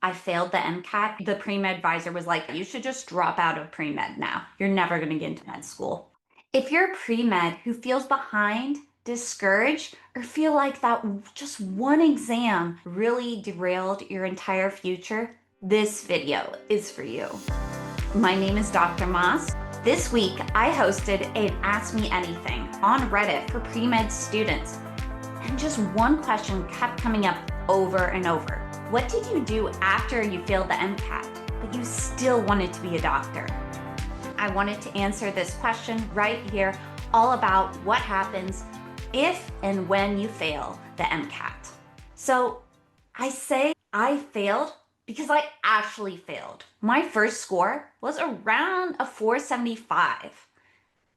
I failed the MCAT, the pre-med advisor was like, you should just drop out of pre-med now. You're never going to get into med school. If you're a pre-med who feels behind, discouraged, or feel like that just one exam really derailed your entire future, this video is for you. My name is Dr. Moss. This week, I hosted an Ask Me Anything on Reddit for pre-med students. And just one question kept coming up over and over. What did you do after you failed the MCAT, but you still wanted to be a doctor? I wanted to answer this question right here, all about what happens if and when you fail the MCAT. So I say I failed because I actually failed. My first score was around a 475,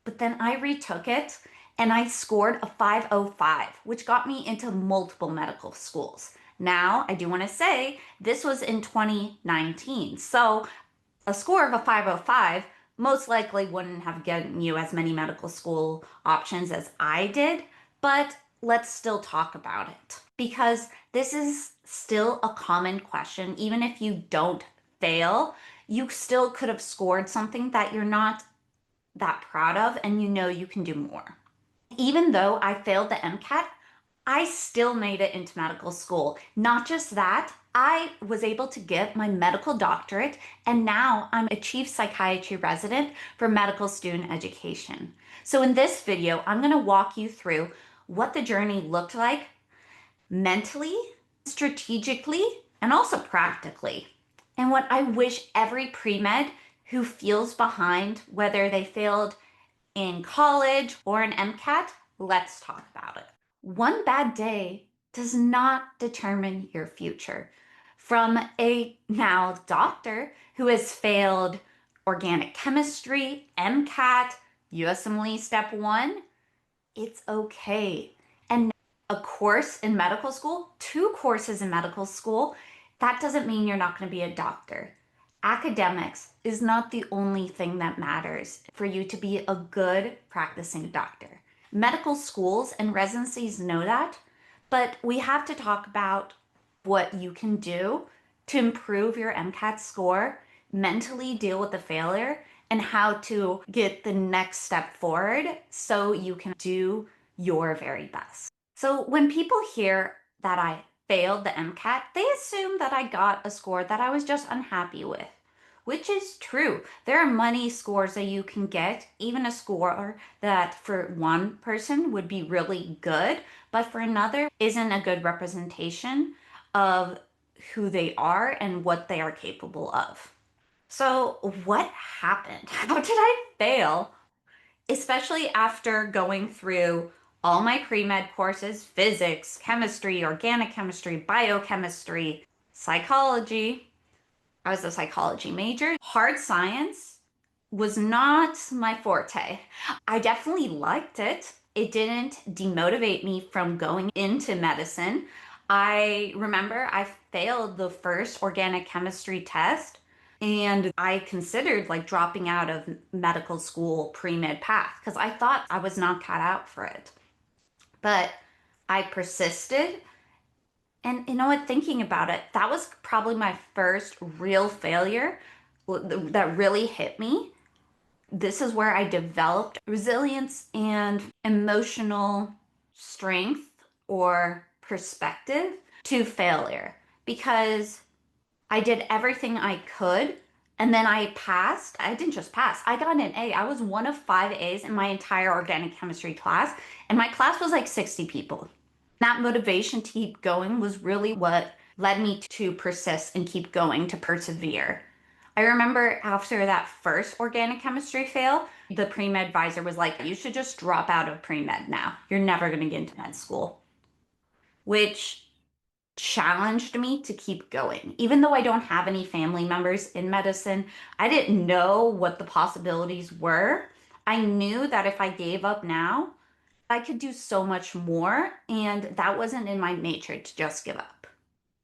but then I retook it and I scored a 505, which got me into multiple medical schools. Now, I do want to say this was in 2019, so a score of a 505 most likely wouldn't have given you as many medical school options as I did, but let's still talk about it because this is still a common question. Even if you don't fail, you still could have scored something that you're not that proud of and you know you can do more. Even though I failed the MCAT, I still made it into medical school. Not just that, I was able to get my medical doctorate, and now I'm a chief psychiatry resident for medical student education. So in this video, I'm going to walk you through what the journey looked like mentally, strategically, and also practically. And what I wish every pre-med who feels behind, whether they failed in college or an MCAT, let's talk about it. One bad day does not determine your future. From a now doctor who has failed organic chemistry, MCAT, USMLE Step 1, it's okay. And a course in medical school, 2 courses in medical school, that doesn't mean you're not going to be a doctor. Academics is not the only thing that matters for you to be a good practicing doctor. Medical schools and residencies know that, but we have to talk about what you can do to improve your MCAT score, mentally deal with the failure, and how to get the next step forward so you can do your very best. So when people hear that I failed the MCAT, they assume that I got a score that I was just unhappy with, which is true. There are many scores that you can get, even a score that for one person would be really good, but for another isn't a good representation of who they are and what they are capable of. So what happened? How did I fail? Especially after going through all my pre-med courses, physics, chemistry, organic chemistry, biochemistry, psychology. I was a psychology major. Hard science was not my forte. I definitely liked it. It didn't demotivate me from going into medicine. I remember I failed the first organic chemistry test and I considered like dropping out of medical school pre-med path because I thought I was not cut out for it. But I persisted. And you know what, thinking about it, that was probably my first real failure that really hit me. This is where I developed resilience and emotional strength or perspective to failure because I did everything I could and then I passed. I didn't just pass, I got an A. I was one of 5 A's in my entire organic chemistry class, and my class was like 60 people. That motivation to keep going was really what led me to persist and keep going, to persevere. I remember after that first organic chemistry fail, the pre-med advisor was like, you should just drop out of pre-med now. You're never going to get into med school, which challenged me to keep going. Even though I don't have any family members in medicine, I didn't know what the possibilities were. I knew that if I gave up now, I could do so much more, and that wasn't in my nature to just give up.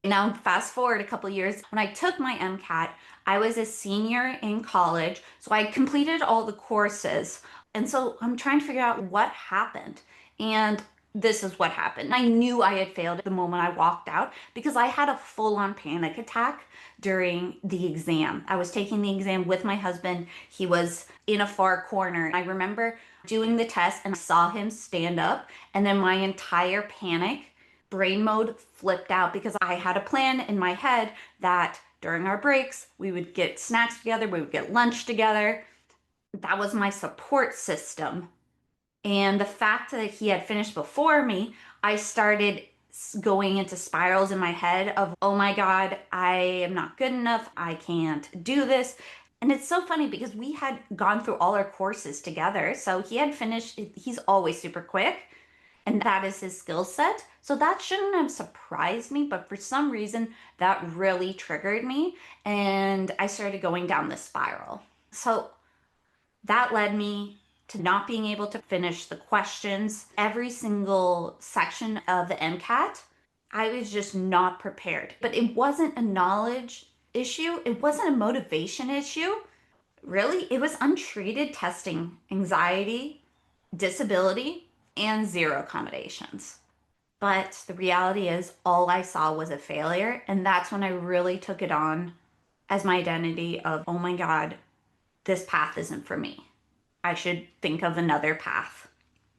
Now, fast forward a couple years, when I took my MCAT, I was a senior in college, so I completed all the courses. And so I'm trying to figure out what happened. And this is what happened. I knew I had failed the moment I walked out because I had a full-on panic attack during the exam. I was taking the exam with my husband. He was in a far corner. I remember doing the test and I saw him stand up, and then my entire panic brain mode flipped out because I had a plan in my head that during our breaks, we would get snacks together, we would get lunch together. That was my support system. And the fact that he had finished before me, I started going into spirals in my head of, oh my God, I am not good enough. I can't do this. And it's so funny because we had gone through all our courses together. So he had finished, he's always super quick, and that is his skill set. So that shouldn't have surprised me, but for some reason, that really triggered me. And I started going down this spiral. So that led me to not being able to finish the questions. Every single section of the MCAT, I was just not prepared. But it wasn't a knowledge issue, it wasn't a motivation issue. Really, it was untreated testing anxiety, disability, and zero accommodations. But the reality is, all I saw was a failure. And that's when I really took it on as my identity of, oh my God, this path isn't for me. I should think of another path.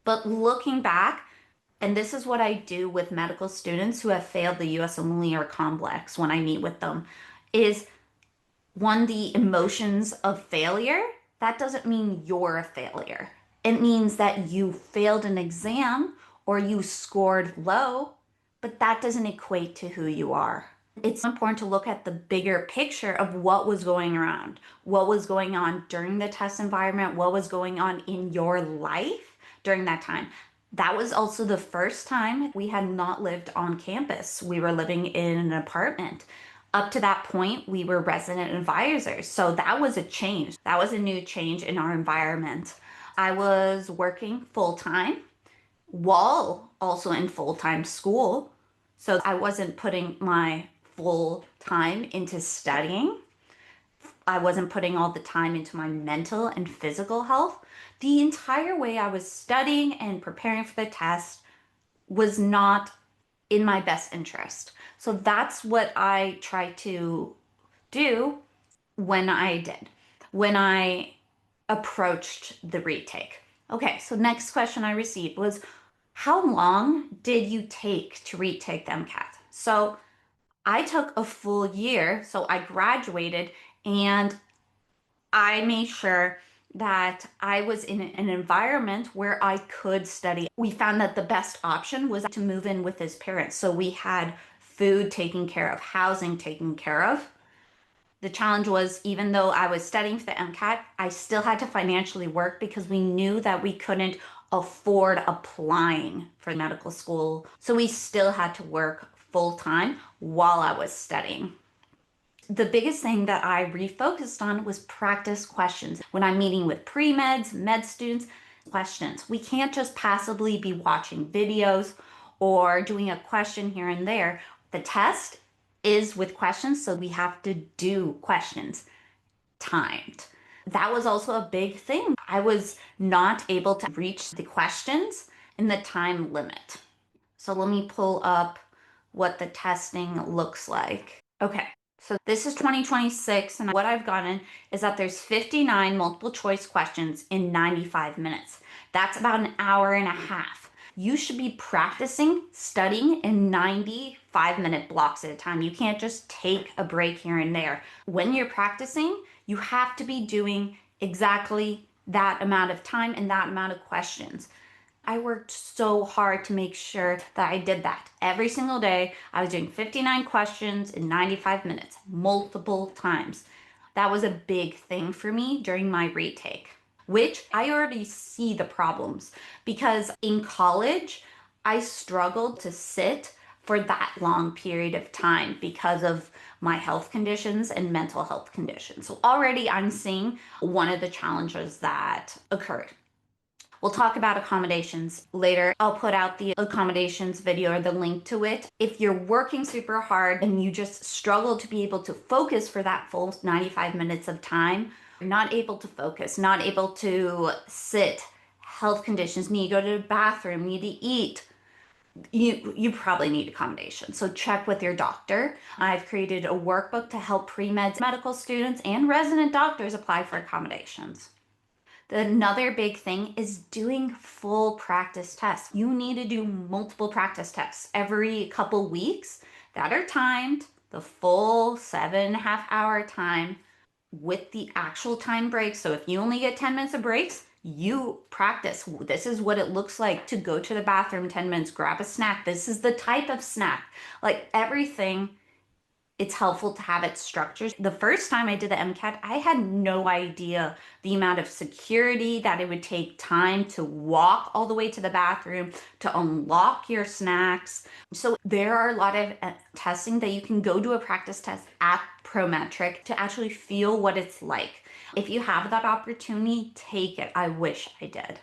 But looking back, and this is what I do with medical students who have failed the US only or complex when I meet with them, is one, the emotions of failure. That doesn't mean you're a failure. It means that you failed an exam or you scored low, but that doesn't equate to who you are. It's important to look at the bigger picture of what was going around, what was going on during the test environment, what was going on in your life during that time. That was also the first time we had not lived on campus. We were living in an apartment. Up to that point, we were resident advisors. So that was a change. That was a new change in our environment. I was working full time while also in full time school. So I wasn't putting my full time into studying. I wasn't putting all the time into my mental and physical health. The entire way I was studying and preparing for the test was not in my best interest. So that's what I tried to do when I did, when I approached the retake. Okay, so next question I received was, how long did you take to retake the MCAT? So I took a full year. So I graduated and I made sure that I was in an environment where I could study. We found that the best option was to move in with his parents. So we had food taken care of, housing taken care of. The challenge was, even though I was studying for the MCAT, I still had to financially work because we knew that we couldn't afford applying for medical school. So we still had to work full time while I was studying. The biggest thing that I refocused on was practice questions. When I'm meeting with pre-meds, med students, questions. We can't just passively be watching videos or doing a question here and there. The test is with questions, so we have to do questions timed. That was also a big thing. I was not able to reach the questions in the time limit. So let me pull up what the testing looks like. Okay, so this is 2026, and what I've gotten is that there's 59 multiple choice questions in 95 minutes. That's about an hour and a half. You should be practicing studying in 95-minute blocks at a time. You can't just take a break here and there. When you're practicing, you have to be doing exactly that amount of time and that amount of questions. I worked so hard to make sure that I did that. Every single day, I was doing 59 questions in 95 minutes, multiple times. That was a big thing for me during my retake, which I already see the problems because in college, I struggled to sit for that long period of time because of my health conditions and mental health conditions. So already I'm seeing one of the challenges that occurred. We'll talk about accommodations later. I'll put out the accommodations video or the link to it. If you're working super hard and you just struggle to be able to focus for that full 95 minutes of time, you're not able to focus, not able to sit, health conditions, need to go to the bathroom, need to eat, you probably need accommodations. So check with your doctor. I've created a workbook to help pre-med medical students and resident doctors apply for accommodations. Another big thing is doing full practice tests. You need to do multiple practice tests every couple weeks that are timed, the full 7.5 hour time with the actual time breaks. So if you only get 10 minutes of breaks, you practice. This is what it looks like to go to the bathroom 10 minutes, grab a snack. This is the type of snack. Like everything, it's helpful to have it structured. The first time I did the MCAT, I had no idea the amount of security that it would take time to walk all the way to the bathroom, to unlock your snacks. So there are a lot of testing that you can go do a practice test at Prometric to actually feel what it's like. If you have that opportunity, take it. I wish I did.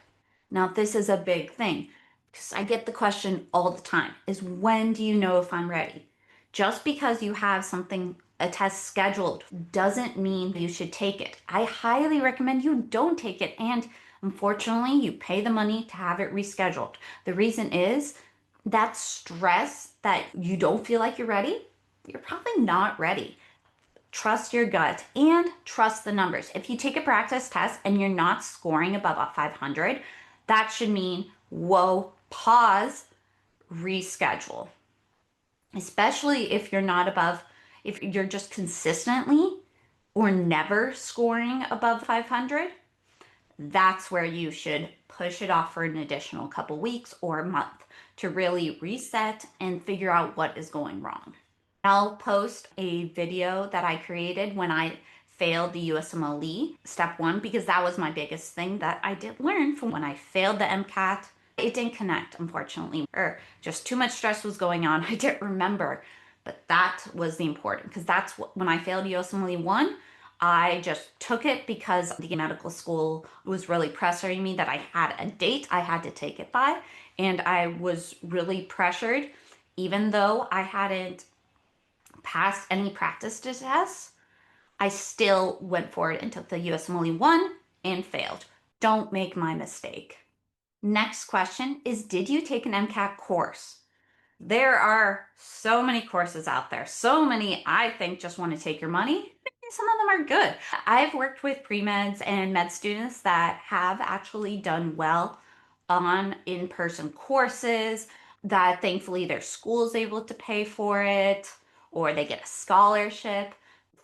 Now, this is a big thing because I get the question all the time is when do you know if I'm ready? Just because you have something, a test scheduled, doesn't mean you should take it. I highly recommend you don't take it. And unfortunately, you pay the money to have it rescheduled. The reason is that stress that you don't feel like you're ready, you're probably not ready. Trust your gut and trust the numbers. If you take a practice test and you're not scoring above a 500, that should mean, whoa, pause, reschedule. Especially if you're not above, if you're just consistently or never scoring above 500, that's where you should push it off for an additional couple weeks or a month to really reset and figure out what is going wrong. I'll post a video that I created when I failed the USMLE step one, because that was my biggest thing that I did learn from when I failed the MCAT. It didn't connect, unfortunately, or just too much stress was going on. I didn't remember, but that was the important, because that's when I failed USMLE 1, I just took it because the medical school was really pressuring me that I had a date I had to take it by, and I was really pressured, even though I hadn't passed any practice tests. I still went for it and took the USMLE 1 and failed. Don't make my mistake. Next question is, did you take an MCAT course? There are so many courses out there. So many, I think, just want to take your money. Some of them are good. I've worked with pre-meds and med students that have actually done well on in-person courses, that thankfully their school is able to pay for it, or they get a scholarship.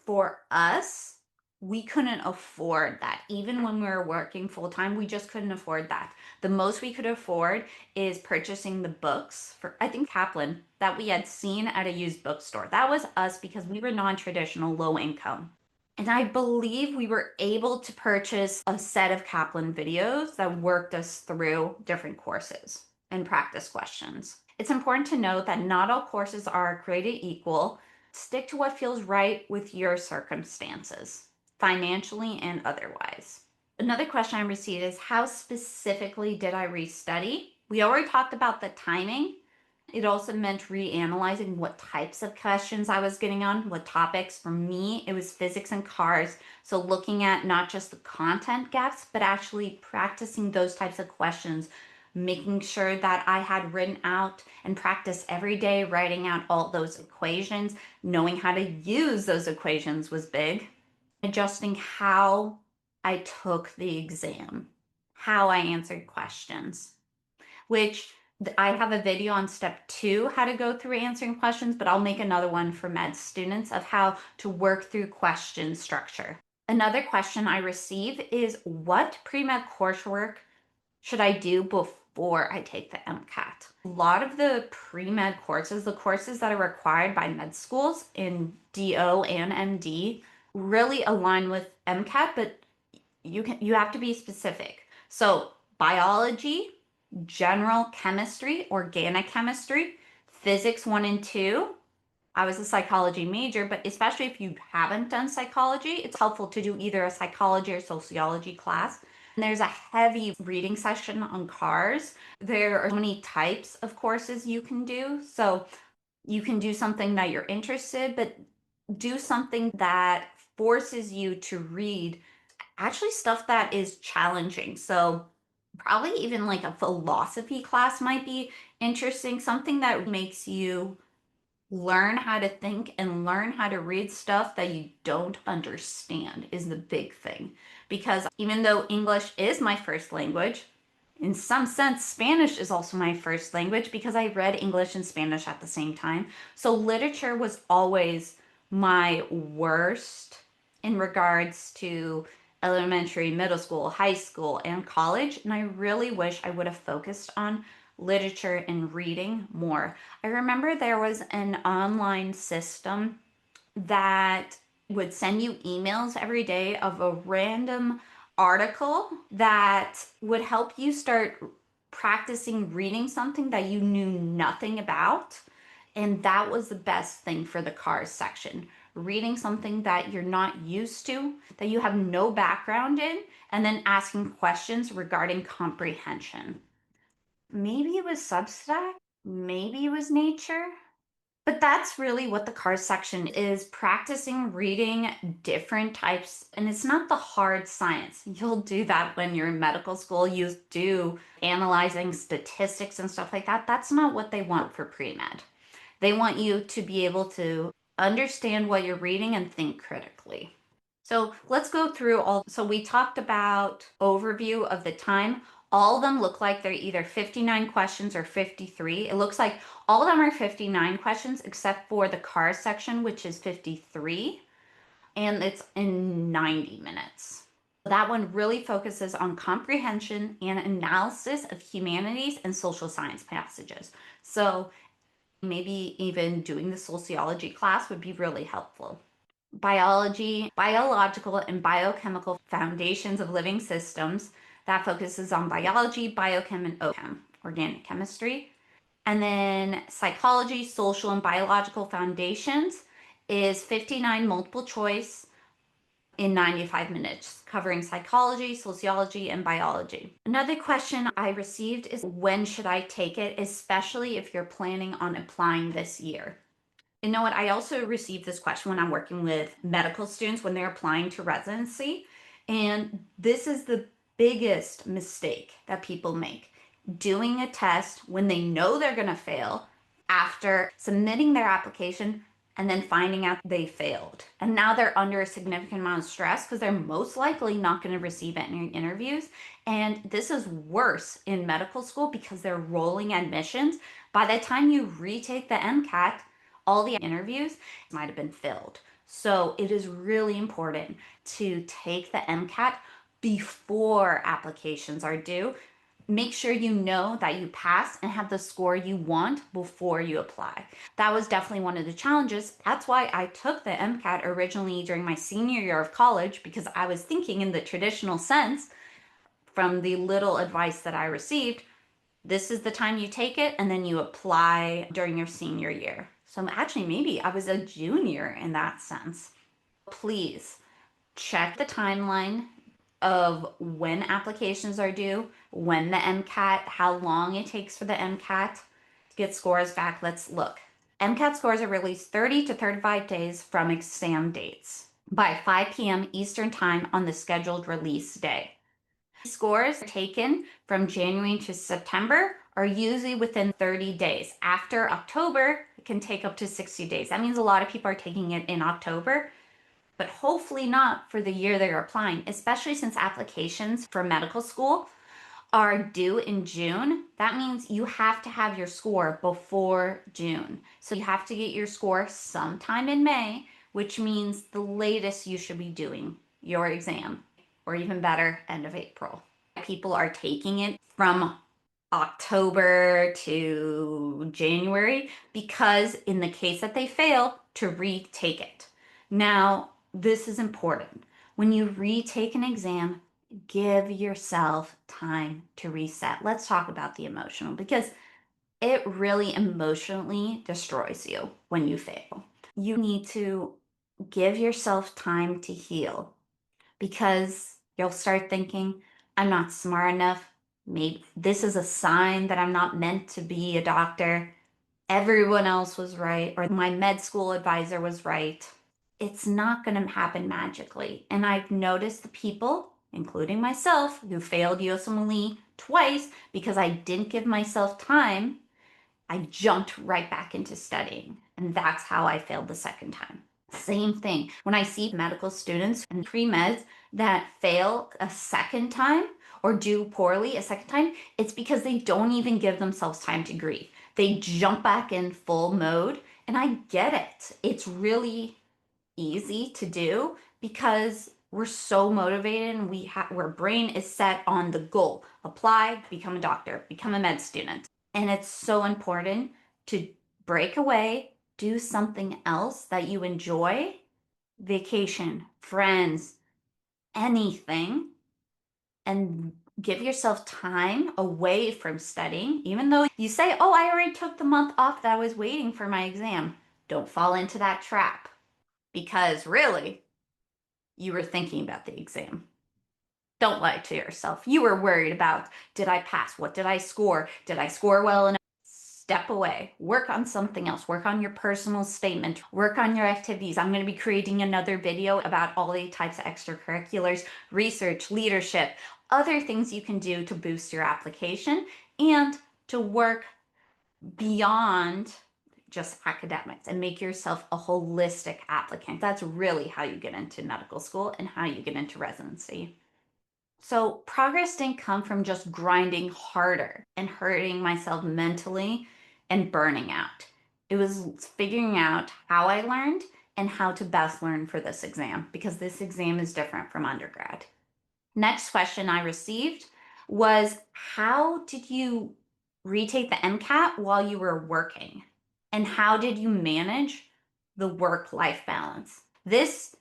For us, we couldn't afford that. Even when we were working full time, we just couldn't afford that. The most we could afford is purchasing the books for, I think, Kaplan that we had seen at a used bookstore. That was us because we were non-traditional, low income. And I believe we were able to purchase a set of Kaplan videos that worked us through different courses and practice questions. It's important to note that not all courses are created equal. Stick to what feels right with your circumstances, financially and otherwise. Another question I received is, how specifically did I restudy? We already talked about the timing. It also meant reanalyzing what types of questions I was getting on, what topics. For me, it was physics and cars. So looking at not just the content gaps, but actually practicing those types of questions, making sure that I had written out and practiced every day, writing out all those equations, knowing how to use those equations was big. Adjusting how I took the exam, how I answered questions, which I have a video on step 2, how to go through answering questions, but I'll make another one for med students of how to work through question structure. Another question I receive is, what pre-med coursework should I do before I take the MCAT? A lot of the pre-med courses, the courses that are required by med schools in DO and MD, really align with MCAT, but you have to be specific. So biology, general chemistry, organic chemistry, physics 1 and 2. I was a psychology major, but especially if you haven't done psychology, it's helpful to do either a psychology or sociology class. And there's a heavy reading session on cars. There are so many types of courses you can do. So you can do something that you're interested, but do something that forces you to read actually stuff that is challenging. So probably even like a philosophy class might be interesting, something that makes you learn how to think and learn how to read stuff that you don't understand is the big thing. Because even though English is my first language, in some sense, Spanish is also my first language because I read English and Spanish at the same time. So literature was always my worst in regards to elementary, middle school, high school, and college. And I really wish I would have focused on literature and reading more. I remember there was an online system that would send you emails every day of a random article that would help you start practicing reading something that you knew nothing about. And that was the best thing for the cars section. Reading something that you're not used to, that you have no background in, and then asking questions regarding comprehension. Maybe it was Substack, maybe it was Nature. But that's really what the cars section is, practicing reading different types. And it's not the hard science. You'll do that when you're in medical school. You do analyzing statistics and stuff like that. That's not what they want for pre-med. They want you to be able to understand what you're reading and think critically. So let's go through all. So we talked about overview of the time. All of them look like they're either 59 questions or 53. It looks like all of them are 59 questions except for the cars section, which is 53, and it's in 90 minutes. That one really focuses on comprehension and analysis of humanities and social science passages. So maybe even doing the sociology class would be really helpful. Biology, biological and biochemical foundations of living systems. That focuses on biology, biochem, and OChem, organic chemistry. And then psychology, social, and biological foundations is 59 multiple choice in 95 minutes, covering psychology, sociology, and biology. Another question I received is when should I take it, especially if you're planning on applying this year? You know what? I also received this question when I'm working with medical students when they're applying to residency. And this is the biggest mistake that people make, doing a test when they know they're going to fail after submitting their application and then finding out they failed. And now they're under a significant amount of stress because they're most likely not going to receive any interviews. And this is worse in medical school because they're rolling admissions. By the time you retake the MCAT, all the interviews might have been filled. So it is really important to take the MCAT before applications are due. Make sure you know that you pass and have the score you want before you apply. That was definitely one of the challenges. That's why I took the MCAT originally during my senior year of college, because I was thinking in the traditional sense from the little advice that I received, this is the time you take it and then you apply during your senior year. So actually, maybe I was a junior in that sense. Please check the timeline of when applications are due, when the MCAT, how long it takes for the MCAT to get scores back. Let's look. MCAT scores are released 30 to 35 days from exam dates by 5 p.m. Eastern Time on the scheduled release day. Scores taken from January to September are usually within 30 days. After October, it can take up to 60 days. That means a lot of people are taking it in October, but hopefully not for the year they're applying, especially since applications for medical school are due in June. That means you have to have your score before June. So you have to get your score sometime in May, which means the latest you should be doing your exam, or even better, end of April. People are taking it from October to January because in the case that they fail, to retake it. Now, this is important. When you retake an exam, give yourself time to reset. Let's talk about the emotional, because it really emotionally destroys you when you fail. You need to give yourself time to heal, because you'll start thinking, I'm not smart enough. Maybe this is a sign that I'm not meant to be a doctor. Everyone else was right, or my med school advisor was right. It's not going to happen magically. And I've noticed the people, including myself, who failed USMLE twice because I didn't give myself time I jumped right back into studying. And that's how I failed the second time. Same thing. When I see medical students and pre-meds that fail a second time or do poorly a second time, it's because they don't even give themselves time to grieve. They jump back in full mode. And I get it. It's really easy to do because we're so motivated and our brain is set on the goal. Apply, become a doctor, become a med student. And it's so important to break away, do something else that you enjoy, vacation, friends, anything, and give yourself time away from studying. Even though you say, oh, I already took the month off that I was waiting for my exam. Don't fall into that trap because really, you were thinking about the exam. Don't lie to yourself. You were worried about, did I pass? What did I score? Did I score well enough? Step away. Work on something else. Work on your personal statement. Work on your activities. I'm going to be creating another video about all the types of extracurriculars, research, leadership, other things you can do to boost your application and to work beyond just academics and make yourself a holistic applicant. That's really how you get into medical school and how you get into residency. So progress didn't come from just grinding harder and hurting myself mentally and burning out. It was figuring out how I learned and how to best learn for this exam because this exam is different from undergrad. Next question I received was, how did you retake the MCAT while you were working? And how did you manage the work-life balance? This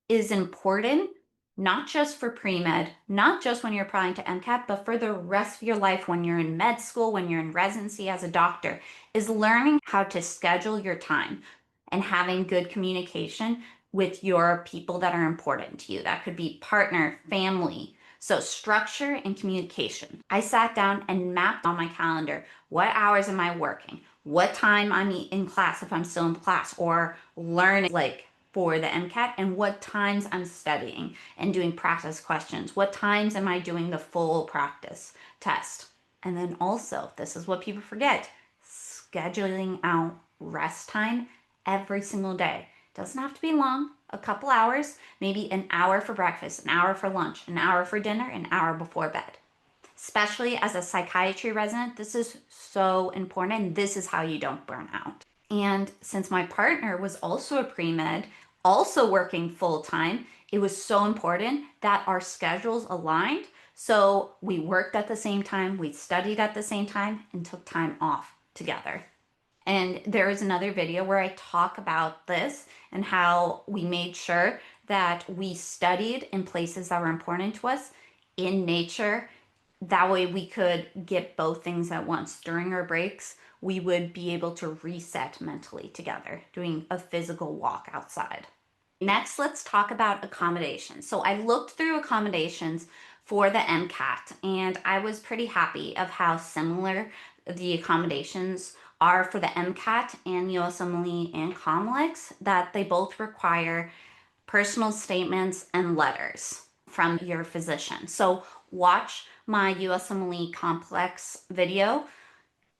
is important, not just for pre-med, not just when you're applying to MCAT, but for the rest of your life when you're in med school, when you're in residency as a doctor, is learning how to schedule your time and having good communication with your people that are important to you. That could be partner, family. So structure and communication. I sat down and mapped on my calendar, what hours am I working? What time I'm in class if I'm still in class, or learning like for the MCAT, and what times I'm studying and doing practice questions. What times am I doing the full practice test? And then also, this is what people forget, scheduling out rest time every single day. Doesn't have to be long, a couple hours, maybe an hour for breakfast, an hour for lunch, an hour for dinner, an hour before bed. Especially as a psychiatry resident, this is so important, and this is how you don't burn out. And since my partner was also a pre-med, also working full-time, it was so important that our schedules aligned. So we worked at the same time, we studied at the same time, and took time off together. And there is another video where I talk about this and how we made sure that we studied in places that were important to us, in nature. That way we could get both things at once. During our breaks, we would be able to reset mentally together, doing a physical walk outside. Next, let's talk about accommodations. So I looked through accommodations for the MCAT, and I was pretty happy of how similar the accommodations are for the MCAT and USMLE and COMLEX, that they both require personal statements and letters from your physician. So watch my USMLE complex video.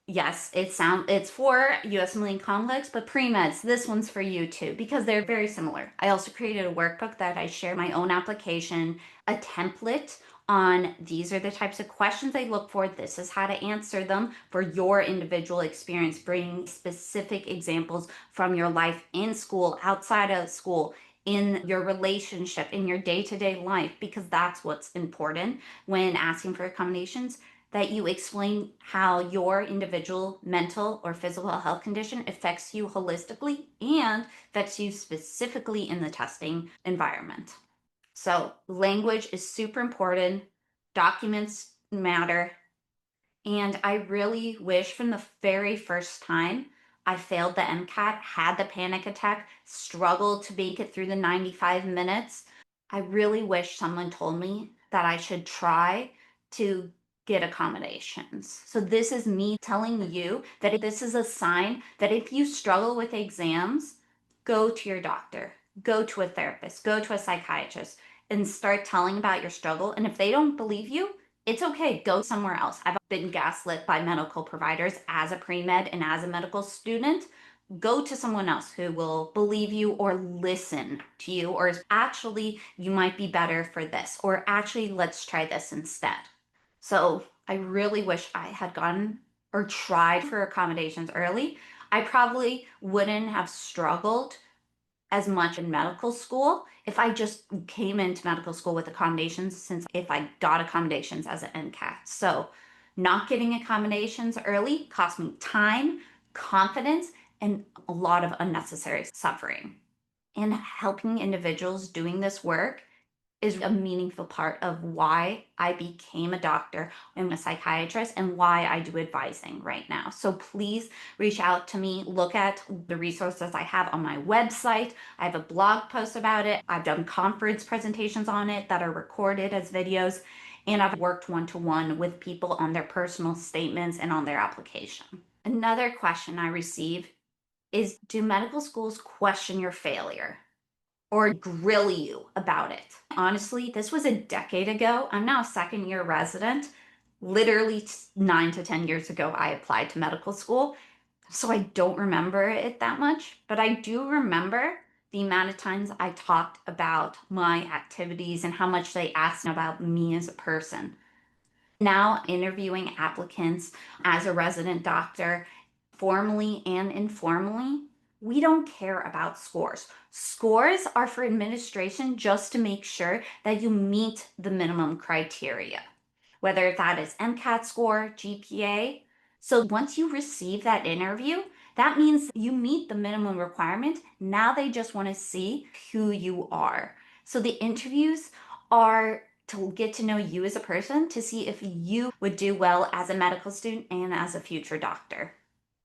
Yes, it's for USMLE complex, but pre-meds, this one's for you too, because they're very similar. I also created a workbook that I share my own application, a template on these are the types of questions I look for. This is how to answer them for your individual experience. Bring specific examples from your life in school, outside of school, in your relationship, in your day-to-day life, because that's what's important when asking for accommodations, that you explain how your individual mental or physical health condition affects you holistically and affects you specifically in the testing environment. So language is super important. Documents matter. And I really wish from the very first time I failed the MCAT, had the panic attack, struggled to make it through the 95 minutes, I really wish someone told me that I should try to get accommodations. So this is me telling you that this is a sign that if you struggle with exams, go to your doctor, go to a therapist, go to a psychiatrist, and start telling about your struggle. And if they don't believe you, It's okay, go somewhere else. I've been gaslit by medical providers as a pre-med and as a medical student. Go to someone else who will believe you or listen to you, or actually, you might be better for this, or actually, let's try this instead. So I really wish I had gone or tried for accommodations early. I probably wouldn't have struggled as much in medical school if I just came into medical school with accommodations, since if I got accommodations as an MCAT. So not getting accommodations early cost me time, confidence, and a lot of unnecessary suffering. And helping individuals doing this work is a meaningful part of why I became a doctor and a psychiatrist and why I do advising right now. So please reach out to me. Look at the resources I have on my website. I have a blog post about it. I've done conference presentations on it that are recorded as videos. And I've worked one-to-one with people on their personal statements and on their application. Another question I receive is, do medical schools question your failure or grill you about it? Honestly, this was a decade ago. I'm now a second year resident. Literally 9 to 10 years ago, I applied to medical school. So I don't remember it that much, but I do remember the amount of times I talked about my activities and how much they asked about me as a person. Now interviewing applicants as a resident doctor, formally and informally, we don't care about scores. Scores are for administration just to make sure that you meet the minimum criteria, whether that is MCAT score, GPA. So once you receive that interview, that means you meet the minimum requirement. Now they just want to see who you are. So the interviews are to get to know you as a person, to see if you would do well as a medical student and as a future doctor.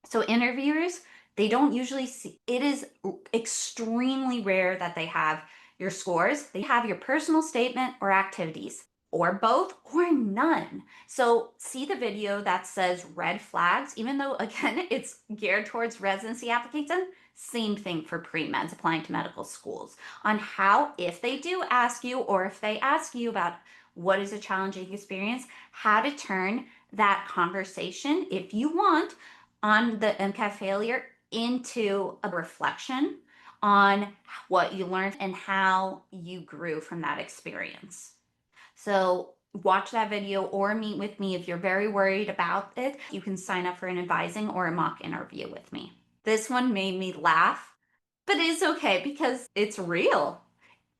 So interviewers, they don't usually see, it is extremely rare that they have your scores. They have your personal statement or activities, or both, or none. So see the video that says red flags, even though again, it's geared towards residency application. Same thing for pre-meds applying to medical schools, on how, if they do ask you, or if they ask you about what is a challenging experience, how to turn that conversation, if you want, on the MCAT failure into a reflection on what you learned and how you grew from that experience. So watch that video or meet with me if you're very worried about it. You can sign up for an advising or a mock interview with me. This one made me laugh, but it's okay because it's real.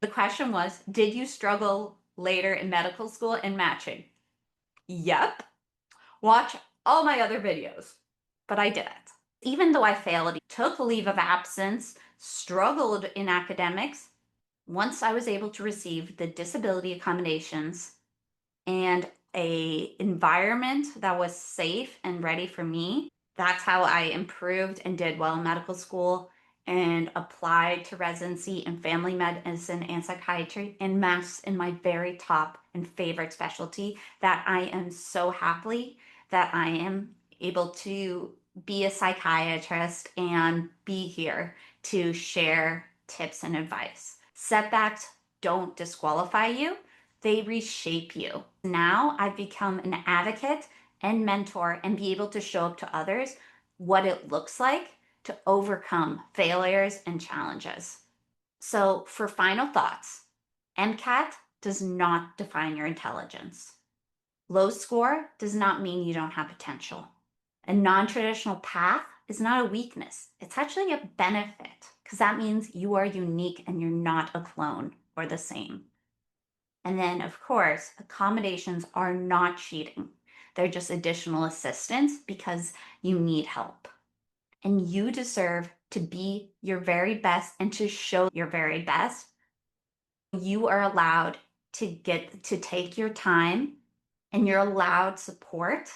The question was, did you struggle later in medical school in matching? Yep. Watch all my other videos. But I didn't. Even though I failed, took a leave of absence, struggled in academics, once I was able to receive the disability accommodations and a environment that was safe and ready for me, that's how I improved and did well in medical school and applied to residency in family medicine and psychiatry and maths in my very top and favorite specialty, that I am so happy that I am able to be a psychiatrist and be here to share tips and advice. Setbacks don't disqualify you, they reshape you. Now I've become an advocate and mentor and be able to show up to others what it looks like to overcome failures and challenges. So for final thoughts, MCAT does not define your intelligence. Low score does not mean you don't have potential. A non-traditional path is not a weakness. It's actually a benefit, because that means you are unique and you're not a clone or the same. And then, of course, accommodations are not cheating. They're just additional assistance because you need help. And you deserve to be your very best and to show your very best. You are allowed to take your time, and you're allowed support,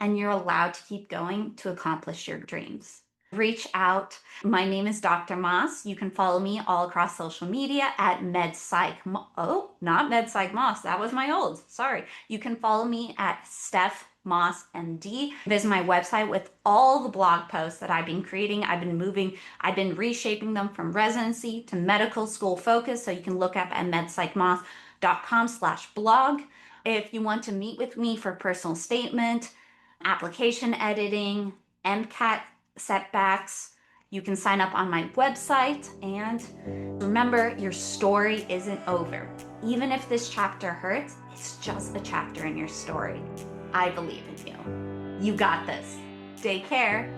and you're allowed to keep going to accomplish your dreams. Reach out. My name is Dr. Moss. You can follow me all across social media at MedPsych. Oh, not MedPsych Moss. That was my old. Sorry. You can follow me at Steph Moss MD. Visit my website with all the blog posts that I've been creating. I've been reshaping them from residency to medical school focus. So you can look up at medpsychmoss.com/blog. If you want to meet with me for personal statement, application editing, MCAT setbacks, you can sign up on my website. And remember, your story isn't over. Even if this chapter hurts, it's just a chapter in your story. I believe in you. You got this. Take care.